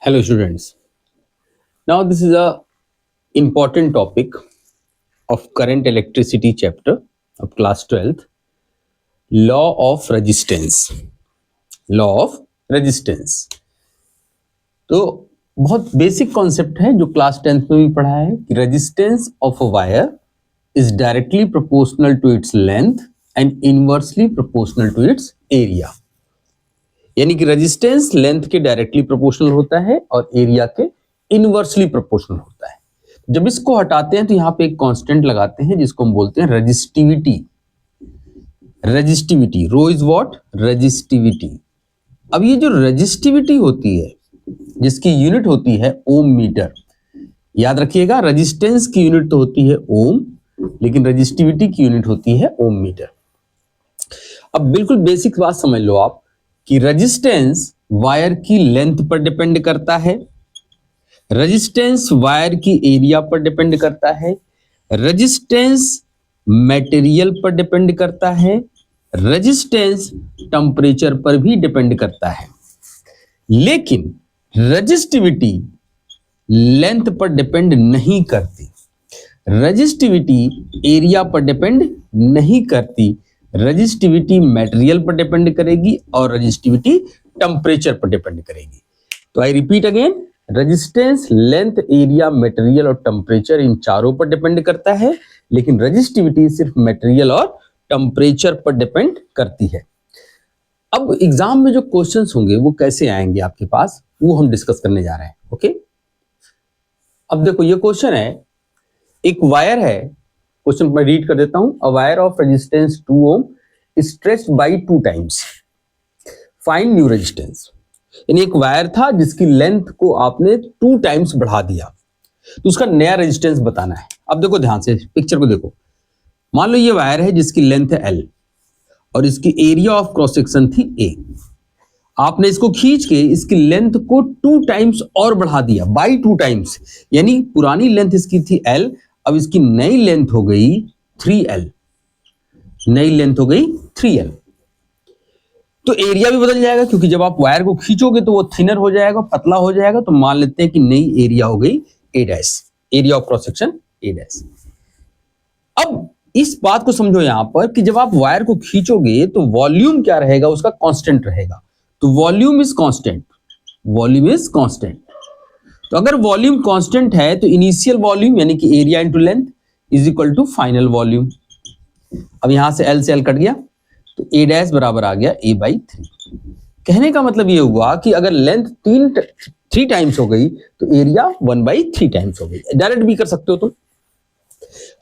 Hello students. Now this is a important topic of current electricity chapter of class 12th, law of resistance. Law of resistance. तो बहुत basic concept है जो class 10th में भी पढ़ा है कि resistance of a wire is directly proportional to its length and inversely proportional to its area. यानी कि रेजिस्टेंस लेंथ के डायरेक्टली प्रोपोर्शनल होता है और एरिया के इनवर्सली प्रोपोर्शनल होता है। जब इसको हटाते हैं तो यहां पे एक कांस्टेंट लगाते हैं जिसको हम बोलते हैं resistivity. Resistivity, rho is what? Resistivity. अब ये जो रेजिस्टिविटी होती है जिसकी यूनिट होती है ओम मीटर। याद रखिएगा, रेजिस्टेंस की यूनिट तो होती है ओम, लेकिन रेजिस्टिविटी की यूनिट होती है ओम मीटर। अब बिल्कुल बेसिक बात समझ लो आप कि रेजिस्टेंस वायर की लेंथ पर डिपेंड करता है, रेजिस्टेंस वायर की एरिया पर डिपेंड करता है, रेजिस्टेंस मटेरियल पर डिपेंड करता है, रेजिस्टेंस टेम्परेचर पर भी डिपेंड करता है। लेकिन रेजिस्टिविटी लेंथ पर डिपेंड नहीं करती, रेजिस्टिविटी एरिया पर डिपेंड नहीं करती, रेजिस्टिविटी मटेरियल पर डिपेंड करेगी और रेजिस्टिविटी टेम्परेचर पर डिपेंड करेगी। तो I repeat again, resistance length, area, material और टेम्परेचर इन चारों पर डिपेंड करता है, लेकिन रेजिस्टिविटी सिर्फ मटेरियल और टेम्परेचर पर डिपेंड करती है। अब एग्जाम में जो क्वेश्चंस होंगे वो कैसे आएंगे आपके पास, वो हम डिस्कस करने जा रहे हैं। ओके, अब देखो ये क्वेश्चन है, एक वायर है, क्वेश्चन मैं रीड कर देता हूं। A wire of resistance 2 ohm stretched by 2 times, find new resistance. यानी एक वायर था जिसकी लेंथ को आपने 2 टाइम्स बढ़ा दिया, तो उसका नया रेजिस्टेंस बताना है। अब देखो ध्यान से पिक्चर को देखो, मान लो ये वायर है जिसकी लेंथ है L और इसकी एरिया ऑफ क्रॉस सेक्शन थी A। आपने इसको खींच के इसकी लेंथ को 2 टाइम्स और बढ़ा दिया, बाई 2 टाइम्स। यानी पुरानी लेंथ इसकी थी L, अब इसकी नई लेंथ हो गई 3L, नई लेंथ हो गई 3L। तो एरिया भी बदल जाएगा, क्योंकि जब आप वायर को खींचोगे तो वो थिनर हो जाएगा, पतला हो जाएगा। तो मान लेते हैं कि नई एरिया हो गई A', area of cross section A'। अब इस बात को समझो यहां पर कि जब आप वायर को खींचोगे तो वॉल्यूम क्या रहेगा, उसका कांस्टेंट रहेगा। तो volume is constant, volume is constant. तो अगर वॉल्यूम कांस्टेंट है तो इनिशियल वॉल्यूम यानी कि area into length is equal to final volume. अब यहां से L से L कट गया तो A' बराबर आ गया A/3। कहने का मतलब ये हुआ कि अगर लेंथ 3 टाइम्स हो गई तो एरिया 1/3 टाइम्स हो गई। डायरेक्ट भी कर सकते हो तुम।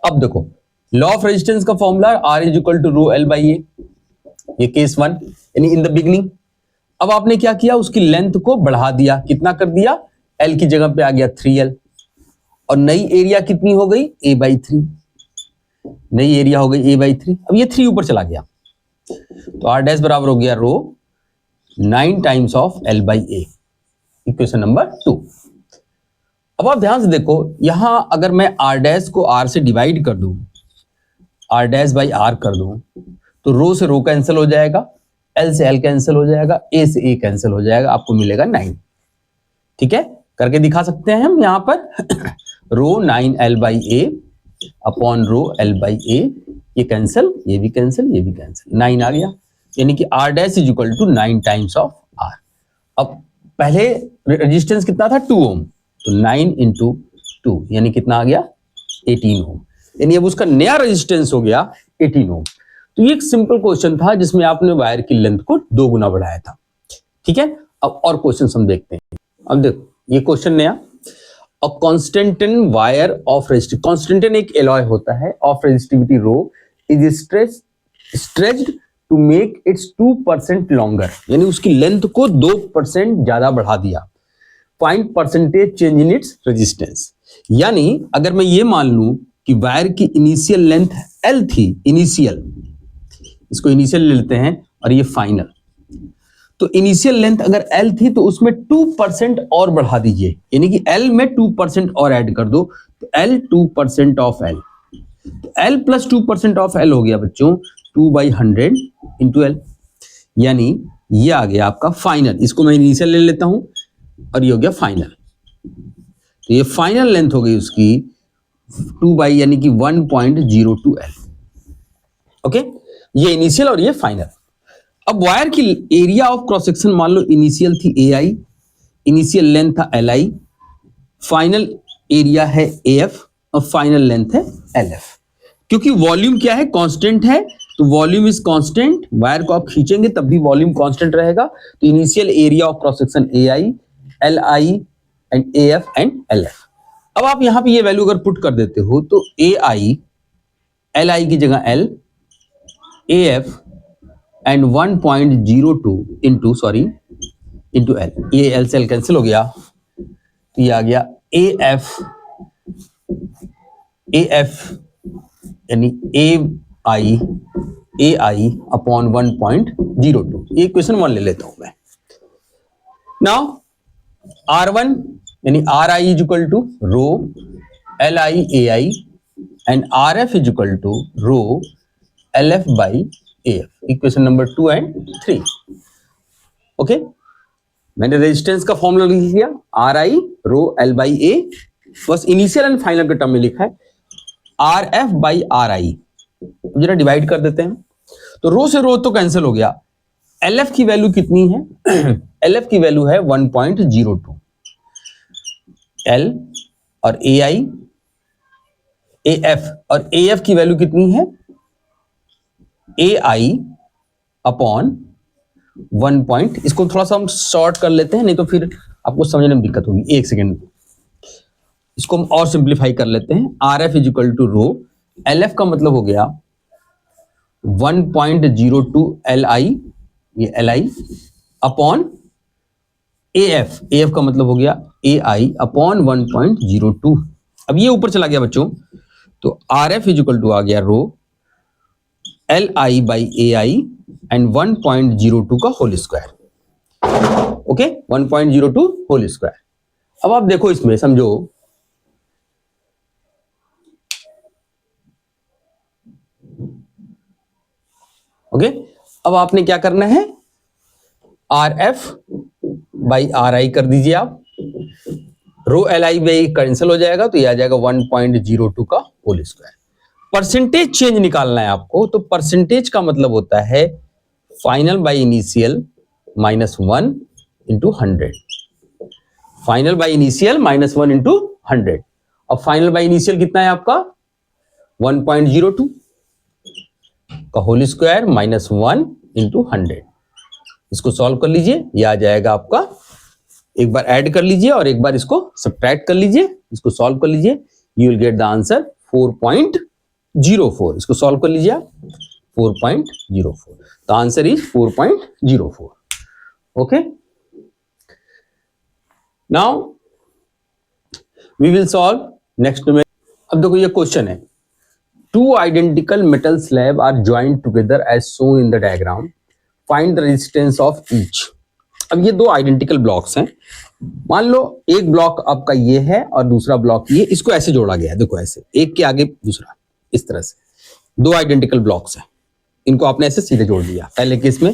अब देखो लॉ ऑफ रेजिस्टेंस का formula R is equal to rho L/A, ये केस 1 यानी इन द बिगनिंग। अब आपने क्या किया, उसकी लेंथ को बढ़ा दिया, कितना कर दिया, L की जगह पे आ गया 3L और नई एरिया कितनी हो गई A/3, नई एरिया हो गई A/3। अब ये 3 ऊपर चला गया तो R' बराबर हो गया रो 9 times of L/A, equation number 2। अब आप ध्यान से देखो, यहां अगर मैं R' को R से डिवाइड कर दूं, R'/R कर दूं, तो रो से रो कैंसिल हो जाएगा, L से L कैंसिल हो जाएगा, A से A कैंसिल हो जाएगा, आपको मिलेगा 9। ठीक है, करके दिखा सकते हैं हम यहां पर रो 9L/A अपॉन रो L/A, ये कैंसिल, ये भी कैंसिल, ये भी कैंसिल, 9 आ गया। यानी कि R' is equal to 9 times of R। अब पहले रेजिस्टेंस कितना था 2 ओम, तो 9 इंटू 2 यानी कितना आ गया 18 ओम। यानी अब उसका नया रेजिस्टेंस हो गया 18 ओम। तो ये एक सिंपल क्वेश्चन था जिसमें आपने वायर की लेंथ को 2 गुना बढ़ाया था। ठीक है, अब और क्वेश्चन हम देखते हैं। अब देखो ये क्वेश्चन नया, a constantan wire of resistivity, constantan एक एलॉय होता है, of resistivity rho is stretched to make its 2% longer, यानी उसकी लेंथ को 2% ज्यादा बढ़ा दिया। Find percentage change in its resistance. यानी अगर मैं ये मान लूं कि वायर की इनिशियल लेंथ L थी, इनिशियल, इसको इनिशियल लेते हैं और ये फाइनल। तो इनिशियल लेंथ अगर L थी तो उसमें 2% और बढ़ा दीजिए, यानी कि L में 2% और ऐड कर दो, तो L 2% ऑफ L, तो L प्लस 2% ऑफ L हो गया बच्चों 2/100 इंटू L, यानी ये आ गया आपका फाइनल। इसको मैं इनिशियल ले लेता हूं, और ये हो गया फाइनल। तो ये फाइनल लेंथ हो गई उसकी 2 बाई यानी कि 1.02 L। ओके, ये इनिशियल और ये फाइनल। अब वायर की एरिया ऑफ क्रॉस सेक्शन मान लो इनिशियल थी AI, इनिशियल लेंथ था LI, फाइनल एरिया है AF और फाइनल लेंथ है LF। क्योंकि वॉल्यूम क्या है, कांस्टेंट है, तो वॉल्यूम इज कांस्टेंट। वायर को आप खींचेंगे तब भी वॉल्यूम कांस्टेंट रहेगा। तो initial area of cross section AI, LI and AF and LF। अब आप यहां पे ये वैल्यू अगर पुट कर देते हो तो AI LI की जगह L, AF and 1.02 into L, ये L से L कैंसिल हो गया, तो ये आ गया AF यानी AI अपॉन 1.02। ये क्वेश्चन 1 ले लेता हूं मैं। नाउ R1 यानी RI is equal to rho LI AI and RF is equal to rho LF by AF। Equation number 2 and 3। Okay, मैंने रेजिस्टेंस का फॉर्मूला लिख दिया, RI rho L by A, बस इनिशियल एंड फाइनल के term में लिखा है RF by RI। जरा डिवाइड कर देते हैं, तो रो से रो तो कैंसिल हो गया। LF की वैल्यू कितनी है LF की वैल्यू है 1.02। L और AI AF और AF की वैल्यू कितनी है AI अपॉन 1 इसको थोड़ा सा हम शॉर्ट कर लेते हैं, नहीं तो फिर आपको समझने में दिक्कत होगी। एक सेकेंड, इसको हम और सिंप्लीफाई कर लेते हैं। RF is equal to rho, LF का मतलब हो गया 1.02 LI, ये LI अपॉन AF का मतलब हो गया AI अपॉन 1.02। अब ये ऊपर चला गया बच्चों, तो RF इज इक्वल टू आ गया rho LI by AI and 1.02 का whole square. Okay, 1.02 whole square. अब आप देखो इसमें समझो, ओके, अब आपने क्या करना है, RF बाई RI कर दीजिए आप, रो LI बाई कैंसिल हो जाएगा, तो ये आ जाएगा 1.02 का होल स्क्वायर। परसेंटेज चेंज निकालना है आपको, तो परसेंटेज का मतलब होता है final by initial minus 1 into 100। Final by initial minus 1 into 100। और फाइनल बाई इनिशियल कितना है आपका 1.02 का होल स्क्वायर माइनस 1 इंटू 100। इसको सॉल्व कर लीजिए, ये आ जाएगा आपका, एक बार ऐड कर लीजिए और एक बार इसको सब्ट्रैक्ट कर लीजिए, इसको सॉल्व कर लीजिए, you will get the answer 4.04। इसको सॉल्व कर लीजिए आप, 4.04। तो answer is 4.04। Okay, now we will solve next में। अब देखो ये क्वेश्चन है, two identical metal slab are joint together as shown in the diagram, find the resistance of each. अब ये दो आइडेंटिकल ब्लॉक्स हैं, मान लो एक ब्लॉक आपका ये है और दूसरा ब्लॉक ये, इसको ऐसे जोड़ा गया है, देखो ऐसे एक के आगे दूसरा, इस तरह से दो आइडेंटिकल ब्लॉक्स हैं, इनको आपने ऐसे सीधे जोड़ दिया पहले केस में।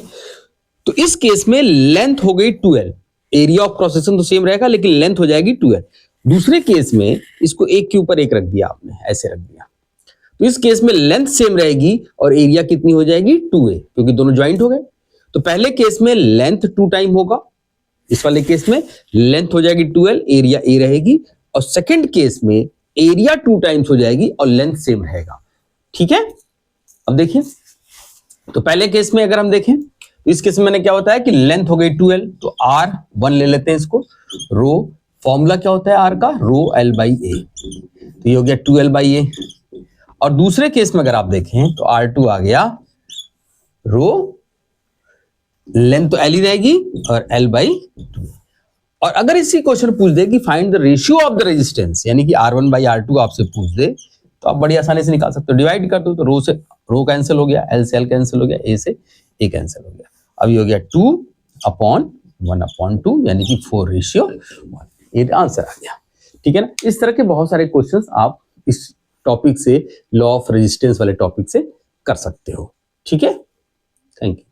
तो इस केस में लेंथ हो गई 2L, area of cross section तो सेम रहेगा लेकिन लेंथ हो जाएगी 2L। दूसरे केस में इसको एक के ऊपर एक रख दिया आपने, ऐसे रख दिया, तो इस केस में लेंथ सेम रहेगी और एरिया कितनी हो जाएगी 2A, क्योंकि दोनों ज्वाइंट हो गए। तो पहले केस में लेंथ 2 टाइम होगा, इस वाले केस में लेंथ हो जाएगी 2L, एरिया A रहेगी, और सेकंड केस में एरिया 2 टाइम्स हो जाएगी और लेंथ सेम रहेगा। ठीक है, अब देखिए, तो पहले केस में अगर हम देखें, इस केस में मैंने क्या होता है कि लेंथ हो गई 2L, तो R1 ले लेते हैं इसको, रो फॉर्मूला क्या होता है R का, रो L बाई A, तो ये हो गया 2L बाई A। और दूसरे केस में अगर आप देखें तो R2 आ गया, रो लेंथ तो L ही रहेगी और L बाई 2। और अगर इसी क्वेश्चन पूछ दे कि find the ratio of the resistance, यानी कि R1 बाई R2 आपसे पूछ दे, तो आप बड़ी आसानी से निकाल सकते हो। डिवाइड कर दो तो रो से रो कैंसिल हो गया, L से L कैंसिल हो गया, A से A कैंसिल हो गया। अब ये हो गया 2 अपॉन 1 अपॉन 2, यानी कि 4:1, ये आंसर आ गया। ठीक है ना, इस तरह के बहुत सारे क्वेश्चंस आप इस टॉपिक से, लॉ ऑफ रेजिस्टेंस वाले टॉपिक से कर सकते हो। ठीक है, थैंक यू।